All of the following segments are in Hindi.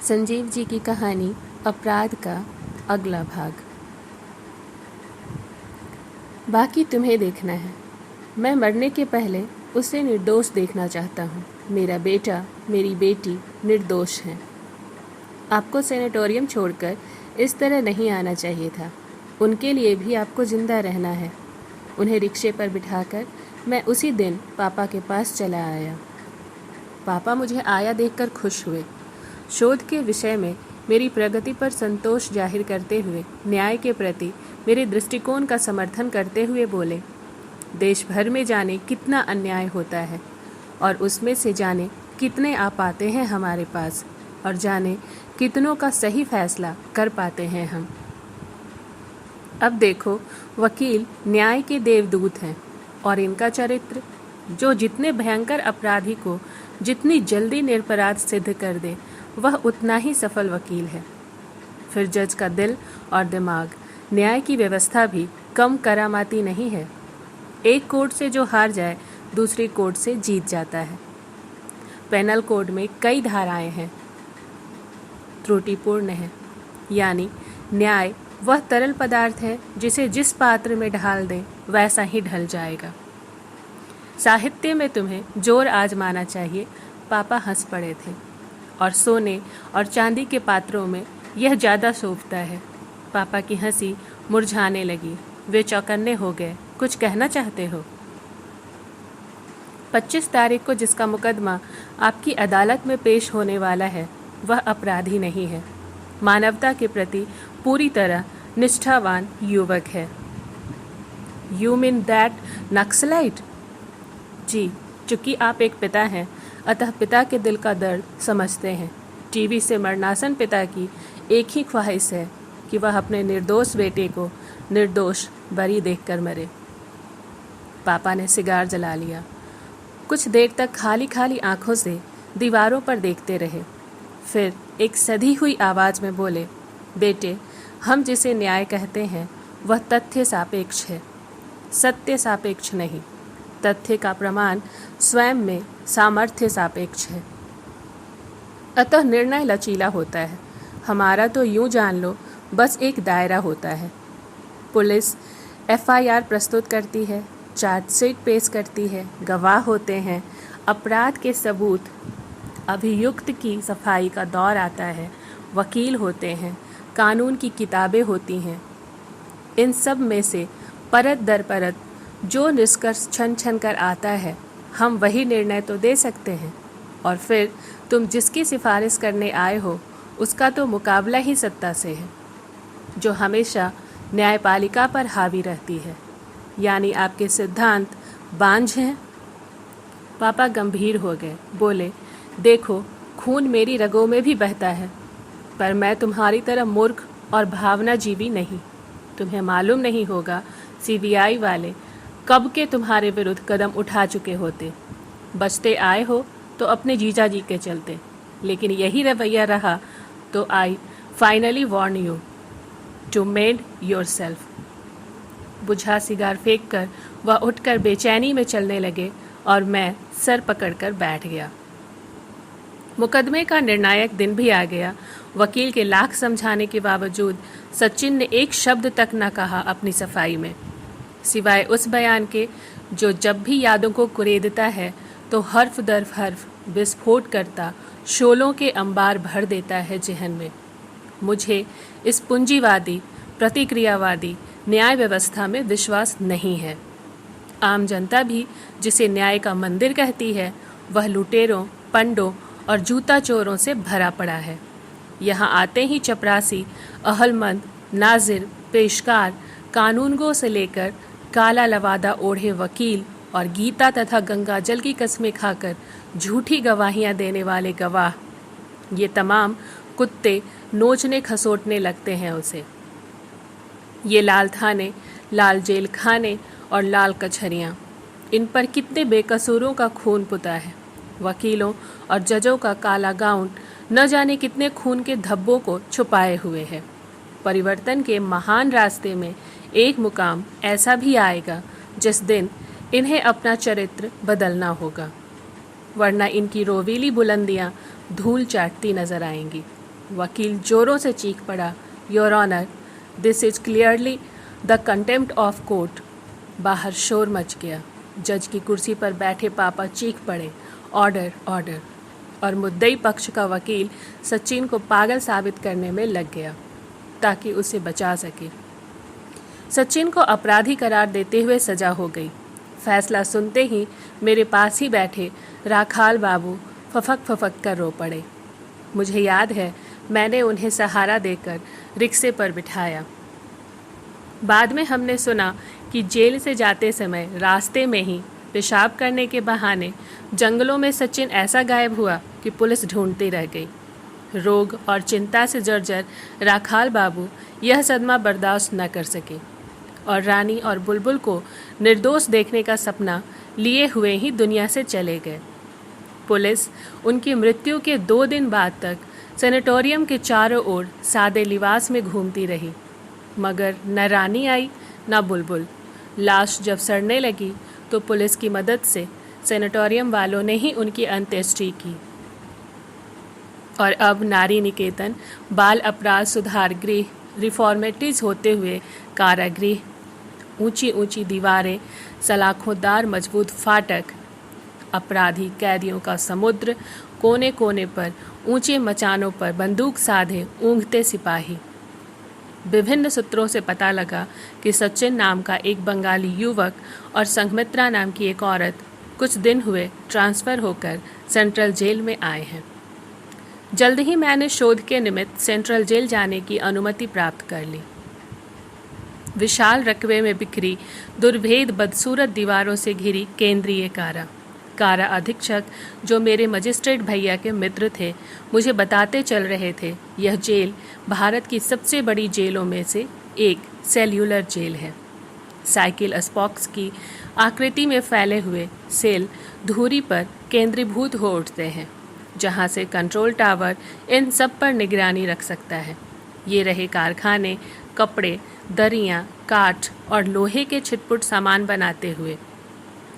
संजीव जी की कहानी अपराध का अगला भाग। बाकी तुम्हें देखना है। मैं मरने के पहले उसे निर्दोष देखना चाहता हूँ। मेरा बेटा, मेरी बेटी निर्दोष हैं। आपको सेनेटोरियम छोड़कर इस तरह नहीं आना चाहिए था। उनके लिए भी आपको जिंदा रहना है। उन्हें रिक्शे पर बिठाकर मैं उसी दिन पापा के पास चला आया। पापा मुझे आया देखकर खुश हुए। शोध के विषय में मेरी प्रगति पर संतोष जाहिर करते हुए न्याय के प्रति मेरे दृष्टिकोण का समर्थन करते हुए बोले, देश भर में जाने कितना अन्याय होता है और उसमें से जाने कितने आ पाते हैं हमारे पास और जाने कितनों का सही फैसला कर पाते हैं हम। अब देखो, वकील न्याय के देवदूत हैं और इनका चरित्र, जो जितने भयंकर अपराधी को जितनी जल्दी निरपराध सिद्ध कर दे, वह उतना ही सफल वकील है। फिर जज का दिल और दिमाग, न्याय की व्यवस्था भी कम करामाती नहीं है। एक कोर्ट से जो हार जाए, दूसरी कोर्ट से जीत जाता है। पेनल कोड में कई धाराएं हैं, त्रुटिपूर्ण है, यानी न्याय वह तरल पदार्थ है जिसे जिस पात्र में ढाल दें वैसा ही ढल जाएगा। साहित्य में तुम्हें जोर आजमाना चाहिए। पापा हंस पड़े थे। और सोने और चांदी के पात्रों में यह ज़्यादा शोभता है। पापा की हंसी मुरझाने लगी। वे चौकन्ने हो गए। कुछ कहना चाहते हो? 25 तारीख को जिसका मुकदमा आपकी अदालत में पेश होने वाला है, वह अपराधी नहीं है। मानवता के प्रति पूरी तरह निष्ठावान युवक है। You mean that Naxalite? जी, चूँकि आप एक पिता हैं, अतः पिता के दिल का दर्द समझते हैं। टीवी से मरणासन पिता की एक ही ख्वाहिश है कि वह अपने निर्दोष बेटे को निर्दोष बरी देखकर मरे। पापा ने सिगार जला लिया। कुछ देर तक खाली खाली आंखों से दीवारों पर देखते रहे। फिर एक सधी हुई आवाज़ में बोले, बेटे, हम जिसे न्याय कहते हैं वह तथ्य सापेक्ष है, सत्य सापेक्ष नहीं। तथ्य का प्रमाण स्वयं में सामर्थ्य सापेक्ष है। अतः निर्णय लचीला होता है। हमारा तो यूं जान लो, बस एक दायरा होता है। पुलिस एफआईआर प्रस्तुत करती है, चार्जशीट पेश करती है, गवाह होते हैं, अपराध के सबूत, अभियुक्त की सफाई का दौर आता है, वकील होते हैं, कानून की किताबें होती हैं। इन सब में से परत दर परत जो निष्कर्ष छन छन कर आता है, हम वही निर्णय तो दे सकते हैं। और फिर तुम जिसकी सिफारिश करने आए हो, उसका तो मुकाबला ही सत्ता से है, जो हमेशा न्यायपालिका पर हावी रहती है। यानी आपके सिद्धांत बांझ हैं। पापा गंभीर हो गए। बोले, देखो, खून मेरी रगों में भी बहता है, पर मैं तुम्हारी तरह मूर्ख और भावनाजीवी नहीं। तुम्हें मालूम नहीं होगा, सीबीआई वाले कब के तुम्हारे विरुद्ध कदम उठा चुके होते। बचते आए हो तो अपने जीजा जी के चलते, लेकिन यही रवैया रहा तो I finally warn you to mend yourself. बुझा सिगार फेंक कर वह उठकर बेचैनी में चलने लगे और मैं सर पकड़कर बैठ गया। मुकदमे का निर्णायक दिन भी आ गया। वकील के लाख समझाने के बावजूद सचिन ने एक शब्द तक न कहा अपनी सफाई में, सिवाय उस बयान के जो जब भी यादों को कुरेदता है तो हर्फ दर हर्फ विस्फोट करता शोलों के अंबार भर देता है जेहन में। मुझे इस पूंजीवादी, प्रतिक्रियावादी न्याय व्यवस्था में विश्वास नहीं है। आम जनता भी जिसे न्याय का मंदिर कहती है, वह लुटेरों, पंडों और जूता चोरों से भरा पड़ा है। यहाँ आते ही चपरासी, अहलमंद, नाजिर, पेशकार, कानूनगो से लेकर काला लवादा ओढ़े वकील और गीता तथा गंगाजल की कस्में खाकर झूठी गवाहियाँ देने वाले गवाह, ये तमाम कुत्ते नोचने खसोटने लगते हैं उसे। ये लाल थाने, लाल जेल खाने और लाल कचहरियाँ, इन पर कितने बेकसूरों का खून पुता है। वकीलों और जजों का काला गाउन न जाने कितने खून के धब्बों को छुपाए हुए है। परिवर्तन के महान रास्ते में एक मुकाम ऐसा भी आएगा जिस दिन इन्हें अपना चरित्र बदलना होगा, वरना इनकी रोवीली बुलंदियां धूल चाटती नजर आएंगी। वकील जोरों से चीख पड़ा, your honour, this is clearly the contempt of court. बाहर शोर मच गया। जज की कुर्सी पर बैठे पापा चीख पड़े, ऑर्डर ऑर्डर। और मुद्दई पक्ष का वकील सचिन को पागल साबित करने में लग गया ताकि उसे बचा सके। सचिन को अपराधी करार देते हुए सजा हो गई। फैसला सुनते ही मेरे पास ही बैठे राखाल बाबू फफक फफक कर रो पड़े। मुझे याद है मैंने उन्हें सहारा देकर रिक्शे पर बिठाया। बाद में हमने सुना कि जेल से जाते समय रास्ते में ही पेशाब करने के बहाने जंगलों में सचिन ऐसा गायब हुआ कि पुलिस ढूंढती रह गई। रोग और चिंता से जर्जर राखाल बाबू यह सदमा बर्दाश्त न कर सके और रानी और बुलबुल को निर्दोष देखने का सपना लिए हुए ही दुनिया से चले गए। पुलिस उनकी मृत्यु के 2 दिन बाद तक सेनेटोरियम के चारों ओर सादे लिबास में घूमती रही, मगर न रानी आई न बुलबुल। लाश जब सड़ने लगी तो पुलिस की मदद से सेनेटोरियम वालों ने ही उनकी अंत्येष्टि की। और अब नारी निकेतन बाल अपराध सुधार गृह रिफॉर्मेटिज होते हुए कारागृह, ऊंची ऊंची दीवारें, सलाखोंदार मजबूत फाटक, अपराधी कैदियों का समुद्र, कोने कोने पर ऊंचे मचानों पर बंदूक साधे ऊँघते सिपाही। विभिन्न सूत्रों से पता लगा कि सचिन नाम का एक बंगाली युवक और संघमित्रा नाम की एक औरत कुछ दिन हुए ट्रांसफ़र होकर सेंट्रल जेल में आए हैं। जल्द ही मैंने शोध के निमित्त सेंट्रल जेल जाने की अनुमति प्राप्त कर ली। विशाल रकबे में बिखरी दुर्भेद बदसूरत दीवारों से घिरी केंद्रीय कारा अधीक्षक, जो मेरे मजिस्ट्रेट भैया के मित्र थे, मुझे बताते चल रहे थे यह जेल भारत की सबसे बड़ी जेलों में से एक सेल्यूलर जेल है। साइकिल स्पॉक्स की आकृति में फैले हुए सेल धुरी पर केंद्रीभूत हो उठते हैं, जहां से कंट्रोल टावर इन सब पर निगरानी रख सकता है। ये रहे कारखाने, कपड़े, दरियां, काठ और लोहे के छिटपुट सामान बनाते हुए।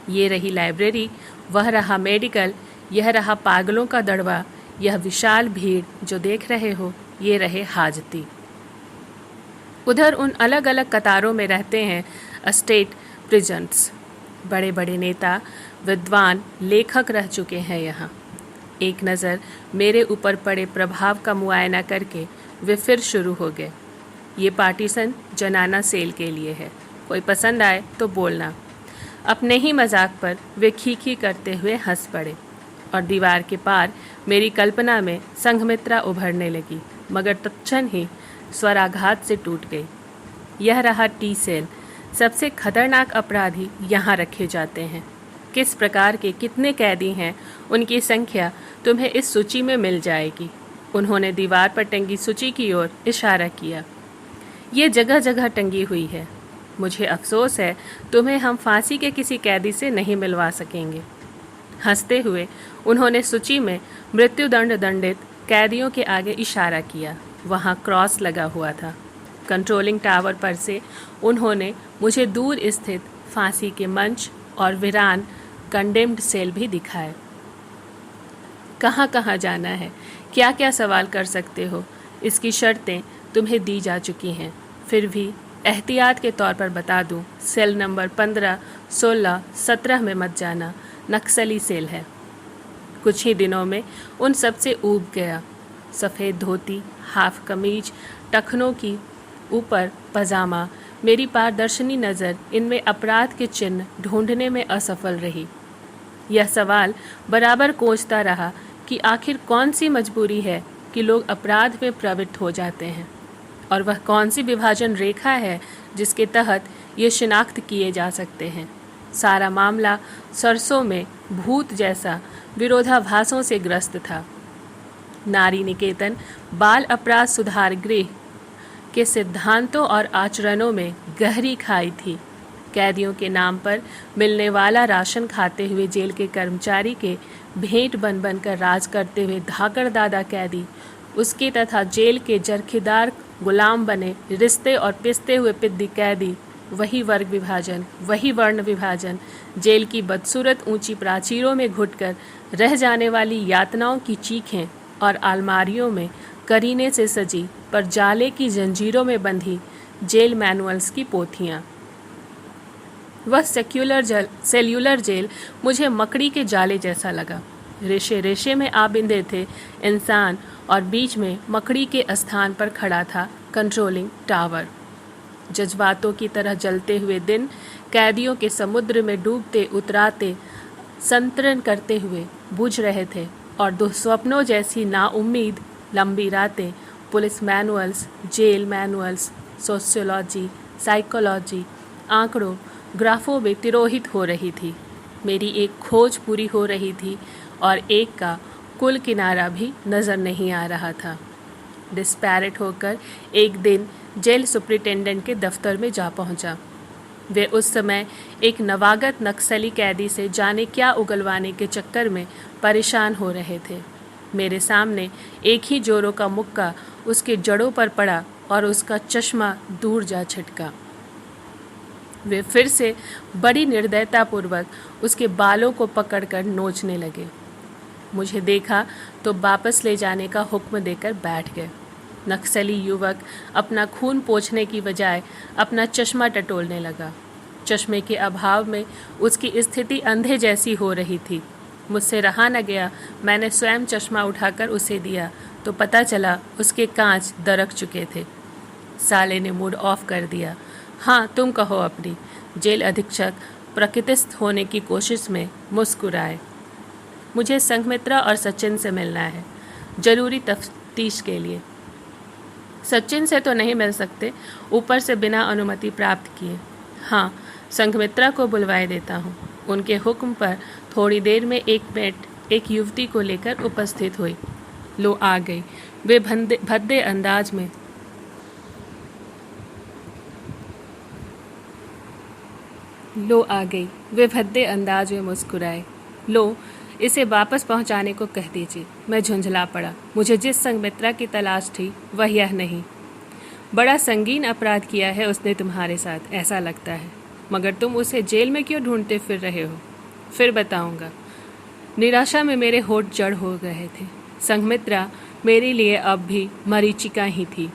ये रही लाइब्रेरी, वह रहा मेडिकल, यह रहा पागलों का दड़वा, यह विशाल भीड़ जो देख रहे हो, ये रहे हाजती। उधर उन अलग अलग कतारों में रहते हैं स्टेट प्रिजन्स। बड़े बड़े नेता, विद्वान, लेखक रह चुके हैं यहाँ। एक नज़र मेरे ऊपर पड़े प्रभाव का मुआयना करके वे फिर शुरू हो गए। ये पार्टीशन जनाना सेल के लिए है, कोई पसंद आए तो बोलना। अपने ही मजाक पर वे खीखी करते हुए हंस पड़े और दीवार के पार मेरी कल्पना में संघमित्रा उभरने लगी, मगर तत्क्षण ही स्वराघात से टूट गई। यह रहा टी सेल। सबसे खतरनाक अपराधी यहाँ रखे जाते हैं। किस प्रकार के कितने कैदी हैं, उनकी संख्या तुम्हें इस सूची में मिल जाएगी। उन्होंने दीवार पर टंगी सूची की ओर इशारा किया। ये जगह जगह टंगी हुई है। मुझे अफसोस है, तुम्हें हम फांसी के किसी कैदी से नहीं मिलवा सकेंगे। हंसते हुए उन्होंने सूची में मृत्युदंड दंडित कैदियों के आगे इशारा किया। वहाँ क्रॉस लगा हुआ था। कंट्रोलिंग टावर पर से उन्होंने मुझे दूर स्थित फांसी के मंच और वीरान कंडेम्ड सेल भी दिखाए। कहाँ कहाँ जाना है, क्या क्या सवाल कर सकते हो, इसकी शर्तें तुम्हें दी जा चुकी हैं। फिर भी एहतियात के तौर पर बता दूं, सेल नंबर 15, 16, 17 में मत जाना, नक्सली सेल है। कुछ ही दिनों में उन सब से ऊब गया। सफ़ेद धोती, हाफ कमीज, टखनों की ऊपर पजामा, मेरी पारदर्शनी नज़र इनमें अपराध के चिन्ह ढूंढने में असफल रही। यह सवाल बराबर कोसता रहा कि आखिर कौन सी मजबूरी है कि लोग अपराध में प्रवृत्त हो जाते हैं, और वह कौन सी विभाजन रेखा है जिसके तहत ये शिनाख्त किए जा सकते हैं। सारा मामला सरसों में भूत जैसा विरोधाभासों से ग्रस्त था। नारी निकेतन बाल अपराध सुधार गृह के सिद्धांतों और आचरणों में गहरी खाई थी। कैदियों के नाम पर मिलने वाला राशन खाते हुए जेल के कर्मचारी के भेंट बन बन कर राज करते हुए धाकड़ दादा कैदी, उसके तथा जेल के जरखेदार गुलाम बने रिश्ते और पिसते हुए पिद्दी कैदी, वही वर्ग विभाजन, वही वर्ण विभाजन, जेल की बदसूरत ऊंची प्राचीरों में घुटकर रह जाने वाली यातनाओं की चीखें और अलमारियों में करीने से सजी पर जाले की जंजीरों में बंधी जेल मैनुअल्स की पोथियाँ। वह सेल्यूलर जेल मुझे मकड़ी के जाले जैसा लगा। रेशे रेशे में आ बिंधे थे इंसान और बीच में मकड़ी के स्थान पर खड़ा था कंट्रोलिंग टावर। जज्बातों की तरह जलते हुए दिन कैदियों के समुद्र में डूबते उतराते संतरण करते हुए बुझ रहे थे और दुस्वप्नों जैसी नाउम्मीद लंबी रातें police manuals, jail manuals, sociology, psychology, आंकड़ों, ग्राफों में तिरोहित हो रही थी। मेरी एक खोज पूरी हो रही थी और एक का कुल किनारा भी नज़र नहीं आ रहा था। डिस्पैरेट होकर एक दिन जेल सुप्रिटेंडेंट के दफ्तर में जा पहुंचा। वे उस समय एक नवागत नक्सली कैदी से जाने क्या उगलवाने के चक्कर में परेशान हो रहे थे। मेरे सामने एक ही जोरों का मुक्का उसके जड़ों पर पड़ा और उसका चश्मा दूर जा छिटका। वे फिर से बड़ी निर्दयतापूर्वक उसके बालों को पकड़कर नोचने लगे। मुझे देखा तो वापस ले जाने का हुक्म देकर बैठ गए। नक्सली युवक अपना खून पोंछने की बजाय अपना चश्मा टटोलने लगा। चश्मे के अभाव में उसकी स्थिति अंधे जैसी हो रही थी। मुझसे रहा न गया, मैंने स्वयं चश्मा उठाकर उसे दिया तो पता चला उसके कांच दरक चुके थे। साले ने मूड ऑफ कर दिया। हाँ, तुम कहो अपनी। जेल अधीक्षक प्रकृतिस्थ होने की कोशिश में मुस्कुराए। मुझे संघमित्रा और सचिन से मिलना है, जरूरी तफ्तीश के लिए। सचिन से तो नहीं मिल सकते, ऊपर से बिना अनुमति प्राप्त किए। हाँ, संघमित्रा को बुलवाए देता हूँ। उनके हुक्म पर थोड़ी देर में एक मेट एक युवती को लेकर उपस्थित हुई। लो आ गई। वे भद्दे अंदाज में मुस्कुराए। लो, इसे वापस पहुंचाने को कह दीजिए। मैं झुंझला पड़ा। मुझे जिस संघमित्रा की तलाश थी वह यह नहीं। बड़ा संगीन अपराध किया है उसने तुम्हारे साथ, ऐसा लगता है। मगर तुम उसे जेल में क्यों ढूंढते फिर रहे हो? फिर बताऊंगा। निराशा में मेरे होठ जड़ हो गए थे। संघमित्रा मेरे लिए अब भी मरीचिका ही थी।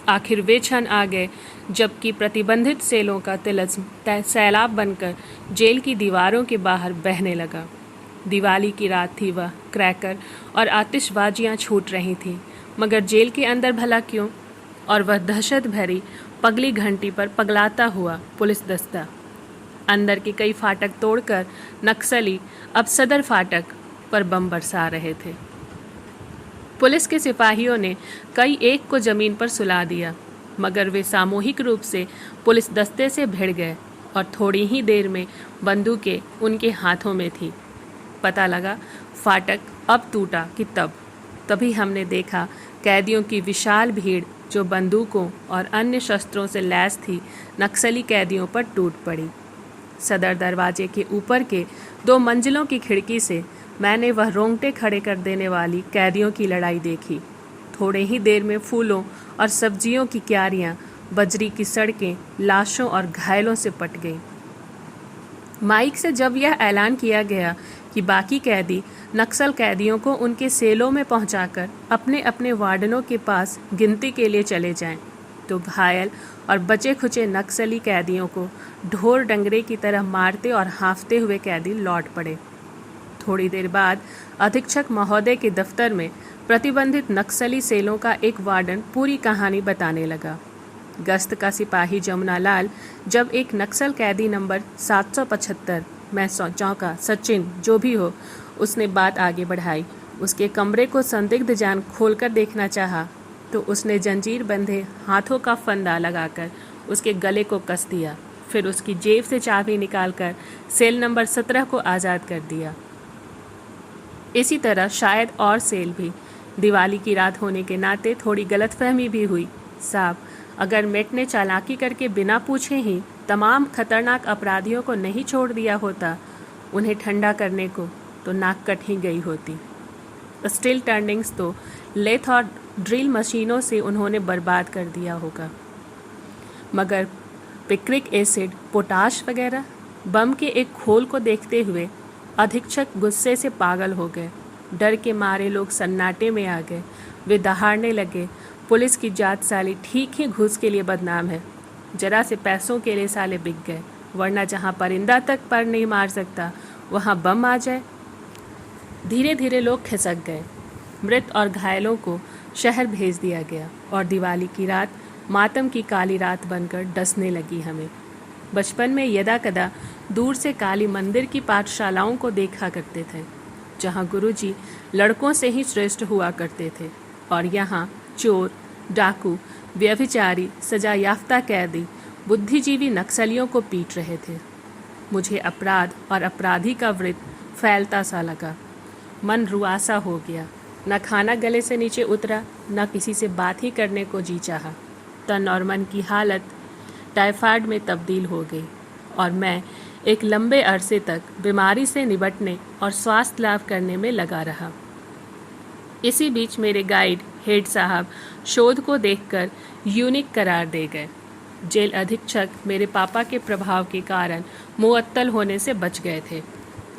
आखिर वे क्षण आ गए जबकि प्रतिबंधित सेलों का तिलस्म सैलाब बनकर जेल की दीवारों के बाहर बहने लगा। दिवाली की रात थी वह। क्रैकर और आतिशबाजियां छूट रही थीं, मगर जेल के अंदर भला क्यों? और वह दहशत भरी पगली घंटी पर पगलाता हुआ पुलिस दस्ता। अंदर के कई फाटक तोड़कर नक्सली अब सदर फाटक पर बम बरसा रहे थे। पुलिस के सिपाहियों ने कई एक को जमीन पर सुला दिया, मगर वे सामूहिक रूप से पुलिस दस्ते से भिड़ गए और थोड़ी ही देर में बंदूकें उनके हाथों में थी। पता लगा फाटक अब टूटा कि तभी हमने देखा कैदियों की विशाल भीड़ जो बंदूकों और अन्य शस्त्रों से लैस थी नक्सली कैदियों पर टूट पड़ी। सदर दरवाजे के ऊपर के 2 मंजिलों की खिड़की से मैंने वह रोंगटे खड़े कर देने वाली कैदियों की लड़ाई देखी। थोड़े ही देर में फूलों और सब्जियों की क्यारियां, बजरी की सड़कें लाशों और घायलों से पट गईं। माइक से जब यह ऐलान किया गया कि बाकी कैदी नक्सल कैदियों को उनके सेलों में पहुंचाकर अपने अपने वार्डनों के पास गिनती के लिए चले जाएं, तो घायल और बचे खुचे नक्सली कैदियों को ढोर डंगरे की तरह मारते और हाँफते हुए कैदी लौट पड़े। थोड़ी देर बाद अधीक्षक महोदय के दफ्तर में प्रतिबंधित नक्सली सेलों का एक वार्डन पूरी कहानी बताने लगा। गश्त का सिपाही जमुना लाल जब एक नक्सल कैदी नंबर 775, मैं चौंका। सचिन जो भी हो, उसने बात आगे बढ़ाई। उसके कमरे को संदिग्ध जान खोलकर देखना चाहा तो उसने जंजीर बंधे हाथों का फंदा लगाकर उसके गले को कस दिया। फिर उसकी जेब से चाबी निकालकर सेल नंबर 17 को आज़ाद कर दिया। इसी तरह शायद और सेल भी। दिवाली की रात होने के नाते थोड़ी गलतफहमी भी हुई। साहब, अगर मेट ने चालाकी करके बिना पूछे ही तमाम खतरनाक अपराधियों को नहीं छोड़ दिया होता उन्हें ठंडा करने को, तो नाक कट ही गई होती। स्टील टर्निंग्स तो लेथ और ड्रिल मशीनों से उन्होंने बर्बाद कर दिया होगा, मगर पिक्रिक एसिड, पोटाश वगैरह। बम के एक खोल को देखते हुए अधीक्षक गुस्से से पागल हो गए। डर के मारे लोग सन्नाटे में आ गए। वे दहाड़ने लगे, पुलिस की जात साली ठीक ही घूस के लिए बदनाम है। जरा से पैसों के लिए साले बिक गए, वरना जहाँ परिंदा तक पर नहीं मार सकता वहाँ बम आ जाए। धीरे धीरे लोग खिसक गए। मृत और घायलों को शहर भेज दिया गया और दिवाली की रात मातम की काली रात बनकर डसने लगी हमें। बचपन में यदा कदा दूर से काली मंदिर की पाठशालाओं को देखा करते थे, जहाँ गुरुजी लड़कों से ही श्रेष्ठ हुआ करते थे और यहाँ चोर, डाकू, व्यभिचारी, सजा याफ्ता कैदी, बुद्धिजीवी नक्सलियों को पीट रहे थे। मुझे अपराध और अपराधी का वृत्त फैलता सा लगा। मन रुआसा हो गया। न खाना गले से नीचे उतरा, न किसी से बात ही करने को जी चाहा। तन और मन की हालत टाइफाइड में तब्दील हो गई और मैं एक लंबे अरसे तक बीमारी से निपटने और स्वास्थ्य लाभ करने में लगा रहा। इसी बीच मेरे गाइड हेड साहब शोध को देखकर यूनिक करार दे गए। जेल अधीक्षक मेरे पापा के प्रभाव के कारण मुअत्तल होने से बच गए थे।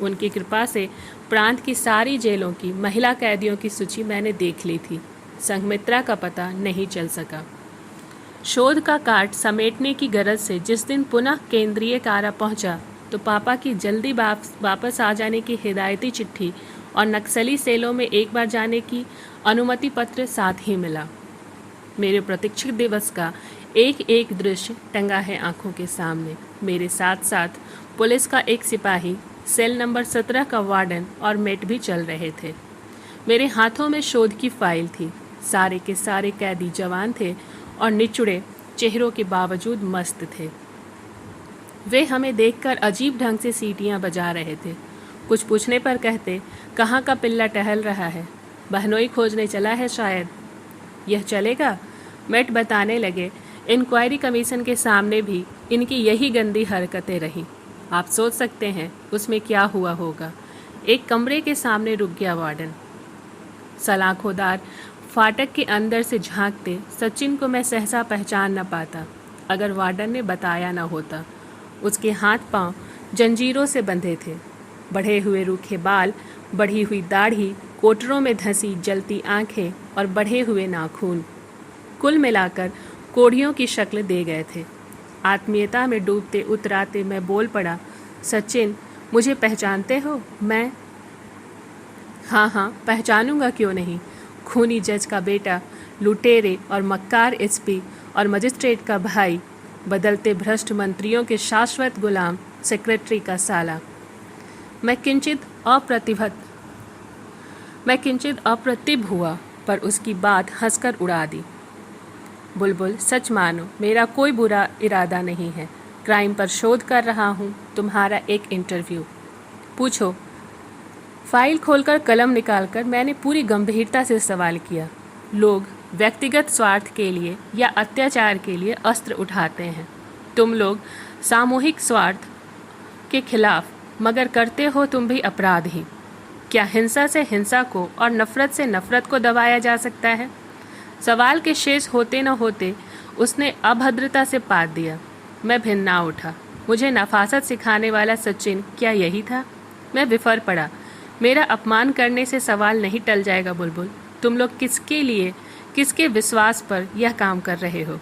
उनकी कृपा से प्रांत की सारी जेलों की महिला कैदियों की सूची मैंने देख ली थी। संघमित्रा का पता नहीं चल सका। शोध का काट समेटने की गरज से जिस दिन पुनः केंद्रीय कारा पहुंचा तो पापा की जल्दी वापस आ जाने की हिदायती चिट्ठी और नक्सली सेलों में एक बार जाने की अनुमति पत्र साथ ही मिला। मेरे प्रतीक्षित दिवस का एक एक दृश्य टंगा है आंखों के सामने। मेरे साथ साथ पुलिस का एक सिपाही, सेल नंबर 17 का वार्डन और मेट भी चल रहे थे। मेरे हाथों में शोध की फाइल थी। सारे के सारे कैदी जवान थे और निचुड़े चेहरों के बावजूद मस्त थे। वे हमें देखकर अजीब ढंग से सीटियां बजा रहे थे। कुछ पूछने पर कहते, कहाँ का पिल्ला टहल रहा है, बहनोई खोजने चला है शायद। यह चलेगा? मेट बताने लगे, इंक्वायरी कमीशन के सामने भी इनकी यही गंदी हरकतें रही। आप सोच सकते हैं उसमें क्या हुआ होगा। एक कमरे के सामने रुक गया वार्डन। सलाखोदार फाटक के अंदर से झांकते सचिन को मैं सहसा पहचान न पाता अगर वार्डन ने बताया न होता। उसके हाथ पांव जंजीरों से बंधे थे। बढ़े हुए रूखे बाल, बढ़ी हुई दाढ़ी, कोटरों में धंसी जलती आंखें और बढ़े हुए नाखून, कुल मिलाकर कोढ़ियों की शक्ल दे गए थे। आत्मीयता में डूबते उतराते मैं बोल पड़ा, सचिन, मुझे पहचानते हो? मैं हाँ पहचानूंगा, क्यों नहीं। खूनी जज का बेटा, लुटेरे और मक्कार एसपी और मजिस्ट्रेट का भाई, बदलते भ्रष्ट मंत्रियों के शाश्वत गुलाम, सेक्रेटरी का साला। मैं किंचित अप्रतिभ हुआ पर उसकी बात हंसकर उड़ा दी। बुलबुल, सच मानो मेरा कोई बुरा इरादा नहीं है। क्राइम पर शोध कर रहा हूँ, तुम्हारा एक इंटरव्यू। पूछो। फाइल खोलकर कलम निकालकर मैंने पूरी गंभीरता से सवाल किया। लोग व्यक्तिगत स्वार्थ के लिए या अत्याचार के लिए अस्त्र उठाते हैं। तुम लोग सामूहिक स्वार्थ के खिलाफ, मगर करते हो तुम भी अपराध ही। क्या हिंसा से हिंसा को और नफरत से नफरत को दबाया जा सकता है? सवाल के शेष होते न होते उसने अभद्रता से पाट दिया। मैं भिन्ना उठा। मुझे नफासत सिखाने वाला सचिन क्या यही था? मैं विफर पड़ा। मेरा अपमान करने से सवाल नहीं टल जाएगा बुलबुल। तुम लोग किसके लिए, किसके विश्वास पर यह काम कर रहे हो?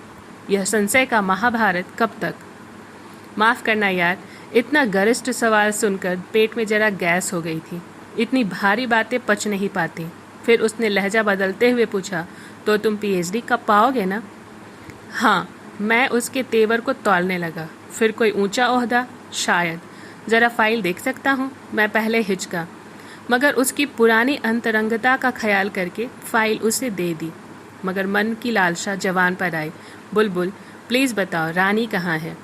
यह संशय का महाभारत कब तक? माफ़ करना यार, इतना गरिष्ठ सवाल सुनकर पेट में जरा गैस हो गई थी। इतनी भारी बातें पच नहीं पाती। फिर उसने लहजा बदलते हुए पूछा, तो तुम पीएचडी कब पाओगे ना? हाँ, मैं उसके तेवर को तौलने लगा। फिर कोई ऊंचा ओहदा? शायद। ज़रा फाइल देख सकता हूँ? मैं पहले हिचका, मगर उसकी पुरानी अंतरंगता का ख्याल करके फाइल उसे दे दी। मगर मन की लालसा जवान पर आई। बुलबुल, प्लीज़ बताओ, रानी कहाँ है?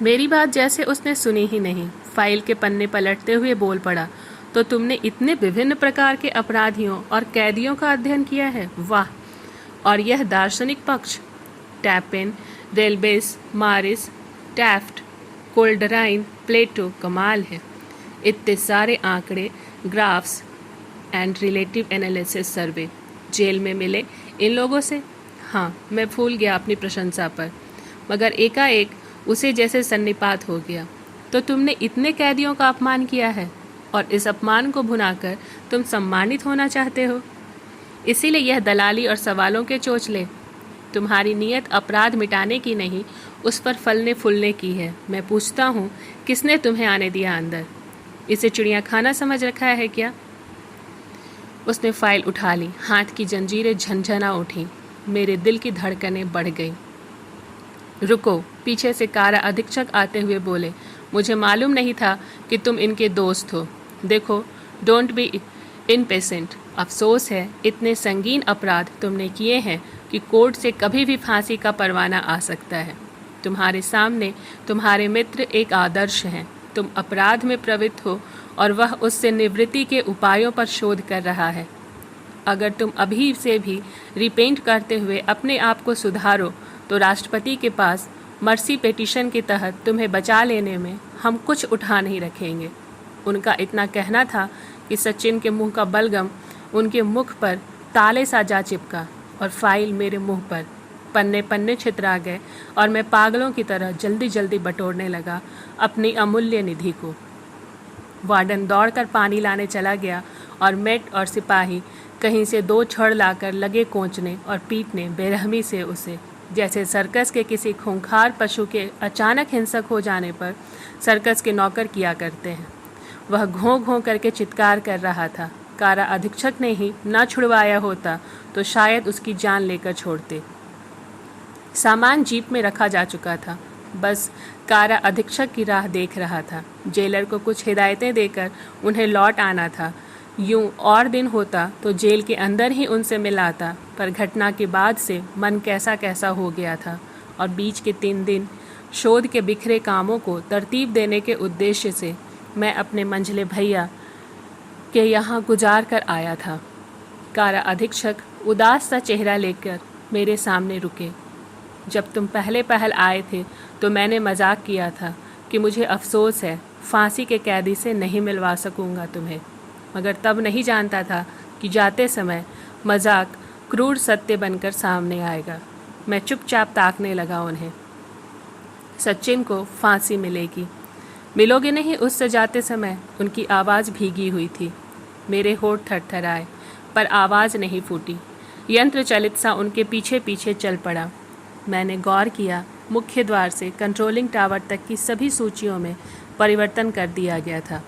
मेरी बात जैसे उसने सुनी ही नहीं। फाइल के पन्ने पलटते हुए बोल पड़ा, तो तुमने इतने विभिन्न प्रकार के अपराधियों और कैदियों का अध्ययन किया है? वाह! और यह दार्शनिक पक्ष, टैपिन, रेलबेस, मारिस, टैफ्ट, कोल्डराइन, प्लेटो, कमाल है। इतने सारे आंकड़े, graphs and relative analysis survey jail में मिले इन लोगों से? हाँ, मैं भूल गया अपनी प्रशंसा पर, मगर एकाएक उसे जैसे सन्निपात हो गया। तो तुमने इतने कैदियों का अपमान किया है और इस अपमान को भुनाकर तुम सम्मानित होना चाहते हो? इसीलिए यह दलाली और सवालों के चोचले। तुम्हारी नीयत अपराध मिटाने की नहीं, उस पर फलने फूलने की है। मैं पूछता हूँ, किसने तुम्हें आने दिया अंदर? इसे चिड़ियाखाना समझ रखा है क्या? उसने फाइल उठा ली। हाथ की जंजीरें झनझना उठी। मेरे दिल की धड़कनें बढ़ गई। रुको, पीछे से कारा अधीक्षक आते हुए बोले। मुझे मालूम नहीं था कि तुम इनके दोस्त हो। देखो, डोंट बी इनपेशेंट। अफसोस है, इतने संगीन अपराध तुमने किए हैं कि कोर्ट से कभी भी फांसी का परवाना आ सकता है। तुम्हारे सामने तुम्हारे मित्र एक आदर्श हैं। तुम अपराध में प्रवृत्त हो और वह उससे निवृत्ति के उपायों पर शोध कर रहा है। अगर तुम अभी से भी रिपेंट करते हुए अपने आप को सुधारो तो राष्ट्रपति के पास मर्सी पिटीशन के तहत तुम्हें बचा लेने में हम कुछ उठा नहीं रखेंगे। उनका इतना कहना था कि सचिन के मुंह का बलगम उनके मुख पर ताले सा जा चिपका और फाइल मेरे मुंह पर। पन्ने पन्ने छितरा गए और मैं पागलों की तरह जल्दी जल्दी बटोरने लगा अपनी अमूल्य निधि को। वार्डन दौड़कर पानी लाने चला गया और मेट और सिपाही कहीं से 2 छड़ लाकर लगे कोंचने और पीटने बेरहमी से उसे, जैसे सर्कस के किसी खूंखार पशु के अचानक हिंसक हो जाने पर सर्कस के नौकर किया करते हैं। वह घों घों करके चित्कार कर रहा था। कारा अधीक्षक ने ही न छुड़वाया होता तो शायद उसकी जान लेकर छोड़ते। सामान जीप में रखा जा चुका था। बस कारा अधीक्षक की राह देख रहा था। जेलर को कुछ हिदायतें देकर उन्हें लौट आना था। यूं और दिन होता तो जेल के अंदर ही उनसे मिलाता, पर घटना के बाद से मन कैसा कैसा हो गया था और बीच के 3 दिन शोध के बिखरे कामों को तरतीब देने के उद्देश्य से मैं अपने मंझले भैया के यहाँ गुजार कर आया था। कारा अधीक्षक उदास सा चेहरा लेकर मेरे सामने रुके। जब तुम पहल आए थे तो मैंने मजाक किया था कि मुझे अफसोस है, फांसी के कैदी से नहीं मिलवा सकूंगा तुम्हें, मगर तब नहीं जानता था कि जाते समय मजाक क्रूर सत्य बनकर सामने आएगा। मैं चुपचाप ताकने लगा उन्हें। सचिन को फांसी मिलेगी। मिलोगे नहीं उससे जाते समय? उनकी आवाज़ भीगी हुई थी। मेरे होठ थरथराए, पर आवाज़ नहीं फूटी। यंत्र चलित सा उनके पीछे पीछे चल पड़ा। मैंने गौर किया, मुख्य द्वार से कंट्रोलिंग टावर तक की सभी सूचियों में परिवर्तन कर दिया गया था।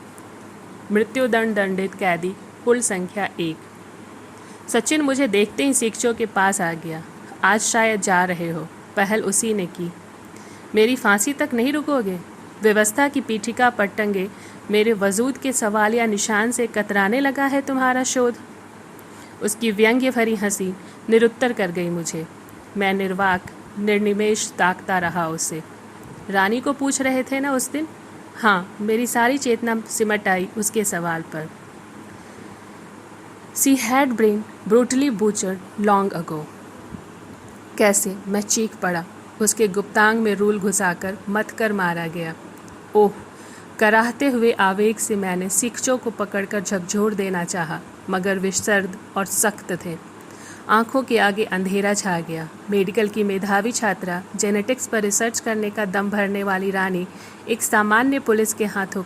मृत्युदंड दंडित कैदी कुल संख्या 1। सचिन मुझे देखते ही शिक्षकों के पास आ गया। आज शायद जा रहे हो, पहल उसी ने की। मेरी फांसी तक नहीं रुकोगे? व्यवस्था की पीठिका पर टंगे मेरे वजूद के सवाल या निशान से कतराने लगा है तुम्हारा शोध? उसकी व्यंग्य भरी हंसी निरुत्तर कर गई मुझे। मैं निर्वाक निर्निमेष ताकता रहा उसे। रानी को पूछ रहे थे ना उस दिन? हाँ, मेरी सारी चेतना सिमट आई उसके सवाल पर। She had been brutally butchered long ago. कैसे? मैं चीख पड़ा। उसके गुप्तांग में रूल घुसाकर मत कर मारा गया। ओह! कराहते हुए आवेग से मैंने शिक्षकों को पकड़कर झकझोर देना चाहा, मगर वे सर्द और सख्त थे। आंखों के आगे अंधेरा छा गया। मेडिकल की मेधावी छात्रा, जेनेटिक्स पर रिसर्च करने का दम भरने वाली रानी एक सामान्य पुलिस के हाथों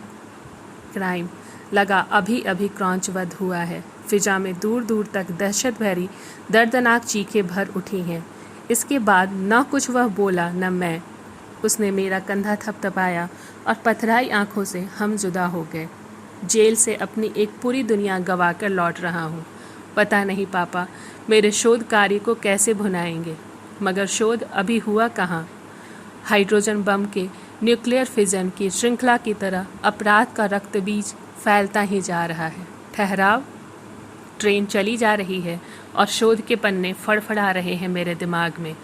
क्राइम लगा अभी अभी क्रौंचवध हुआ है। फिजा में दूर दूर तक दहशत भरी दर्दनाक चीखें भर उठी हैं। इसके बाद न कुछ वह बोला न मैं। उसने मेरा कंधा थपथपाया और पथराई आंखों से हम जुदा हो गए। जेल से अपनी एक पूरी दुनिया गंवा कर लौट रहा हूँ। पता नहीं पापा मेरे शोध कार्य को कैसे भुनाएंगे, मगर शोध अभी हुआ कहाँ। हाइड्रोजन बम के न्यूक्लियर फिजन की श्रृंखला की तरह अपराध का रक्त बीज फैलता ही जा रहा है। ठहराव, ट्रेन चली जा रही है और शोध के पन्ने फड़फड़ा रहे हैं मेरे दिमाग में।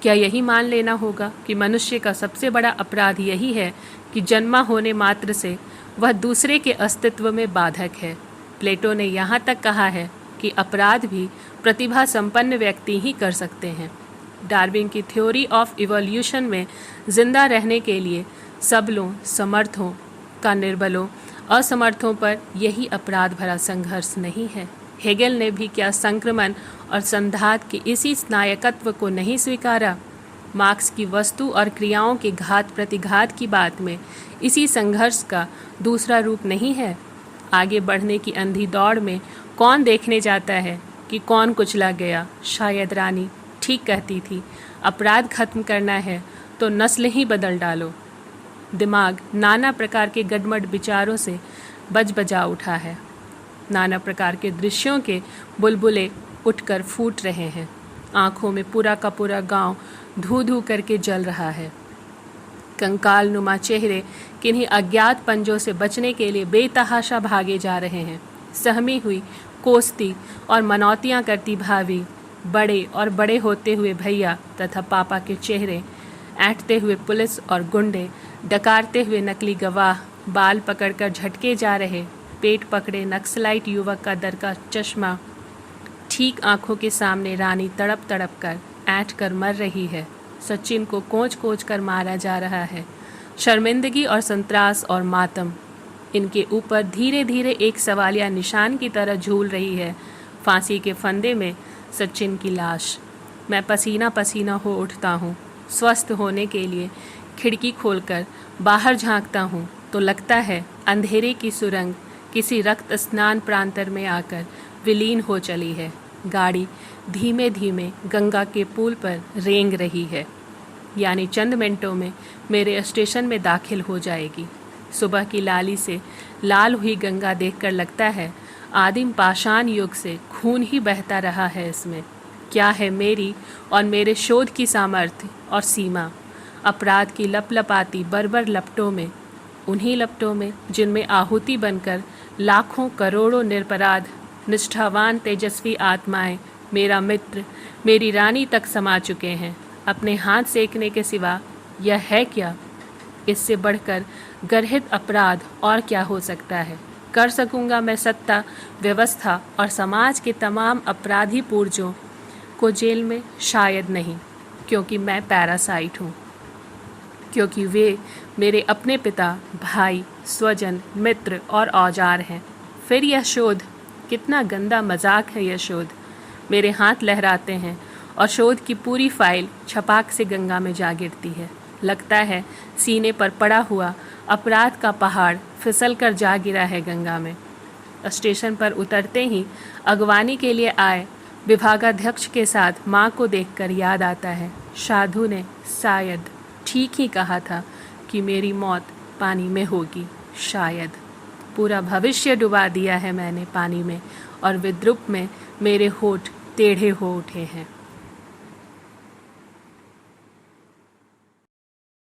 क्या यही मान लेना होगा कि मनुष्य का सबसे बड़ा अपराध यही है कि जन्मा होने मात्र से वह दूसरे के अस्तित्व में बाधक है? प्लेटो ने यहाँ तक कहा है कि अपराध भी प्रतिभा संपन्न व्यक्ति ही कर सकते हैं। डार्विन की थ्योरी ऑफ इवोल्यूशन में जिंदा रहने के लिए सबलों समर्थों का निर्बलों असमर्थों पर यही अपराध भरा संघर्ष नहीं है? हेगेल ने भी क्या संक्रमण और संघात के इसी स्नायकत्व को नहीं स्वीकारा? मार्क्स की वस्तु और क्रियाओं के घात प्रतिघात की बात में इसी संघर्ष का दूसरा रूप नहीं है? आगे बढ़ने की अंधी दौड़ में कौन देखने जाता है कि कौन कुचला गया। शायद रानी ठीक कहती थी, अपराध खत्म करना है तो नस्ल ही बदल डालो। दिमाग नाना प्रकार के गडमड विचारों से बजबजा उठा है। नाना प्रकार के दृश्यों के बुलबुले उठकर फूट रहे हैं। आँखों में पूरा का पूरा गांव धू धू करके जल रहा है। कंकाल नुमा चेहरे किन्हीं अज्ञात पंजों से बचने के लिए बेतहाशा भागे जा रहे हैं। सहमी हुई कोसती और मनौतियाँ करती भाभी, बड़े और बड़े होते हुए भैया तथा पापा के चेहरे, ऐंठते हुए पुलिस और गुंडे, डकारते हुए नकली गवाह, बाल पकड़कर झटके जा रहे, पेट पकड़े नक्सलाइट युवक का दर का चश्मा, ठीक आंखों के सामने रानी तड़प तड़प कर ऐंठ कर मर रही है। सचिन को कोच कोच कर मारा जा रहा है। शर्मिंदगी और संत्रास और मातम इनके ऊपर धीरे धीरे एक सवालिया निशान की तरह झूल रही है। फांसी के फंदे में सचिन की लाश। मैं पसीना पसीना हो उठता हूँ। स्वस्थ होने के लिए खिड़की खोलकर बाहर झांकता हूँ तो लगता है अंधेरे की सुरंग किसी रक्त स्नान प्रांतर में आकर विलीन हो चली है। गाड़ी धीमे धीमे गंगा के पुल पर रेंग रही है, यानी चंद मिनटों में मेरे स्टेशन में दाखिल हो जाएगी। सुबह की लाली से लाल हुई गंगा देखकर लगता है आदिम पाषाण युग से खून ही बहता रहा है इसमें। क्या है मेरी और मेरे शोध की सामर्थ्य और सीमा? अपराध की लपलपाती बर्बर लपटों में, उन्हीं लपटों में जिनमें आहुति बनकर लाखों करोड़ों निरपराध निष्ठावान तेजस्वी आत्माएं, मेरा मित्र, मेरी रानी तक समा चुके हैं। अपने हाथ सेकने के सिवा यह है क्या? इससे बढ़कर गर्हित अपराध और क्या हो सकता है? कर सकूंगा मैं सत्ता, व्यवस्था और समाज के तमाम अपराधी पुर्जों को जेल में? शायद नहीं, क्योंकि मैं पैरासाइट हूँ, क्योंकि वे मेरे अपने पिता, भाई, स्वजन, मित्र और औजार हैं। फिर यह शोध, कितना गंदा मजाक है यह शोध। मेरे हाथ लहराते हैं और शोध की पूरी फाइल छपाक से गंगा में जा गिरती है। लगता है सीने पर पड़ा हुआ अपराध का पहाड़ फिसल कर जा गिरा है गंगा में। स्टेशन पर उतरते ही अगवानी के लिए आए विभागाध्यक्ष के साथ माँ को देखकर याद आता है, साधु ने शायद ठीक ही कहा था कि मेरी मौत पानी में होगी। शायद पूरा भविष्य डुबा दिया है मैंने पानी में, और विद्रूप में मेरे होठ टेढ़े हो उठे हैं।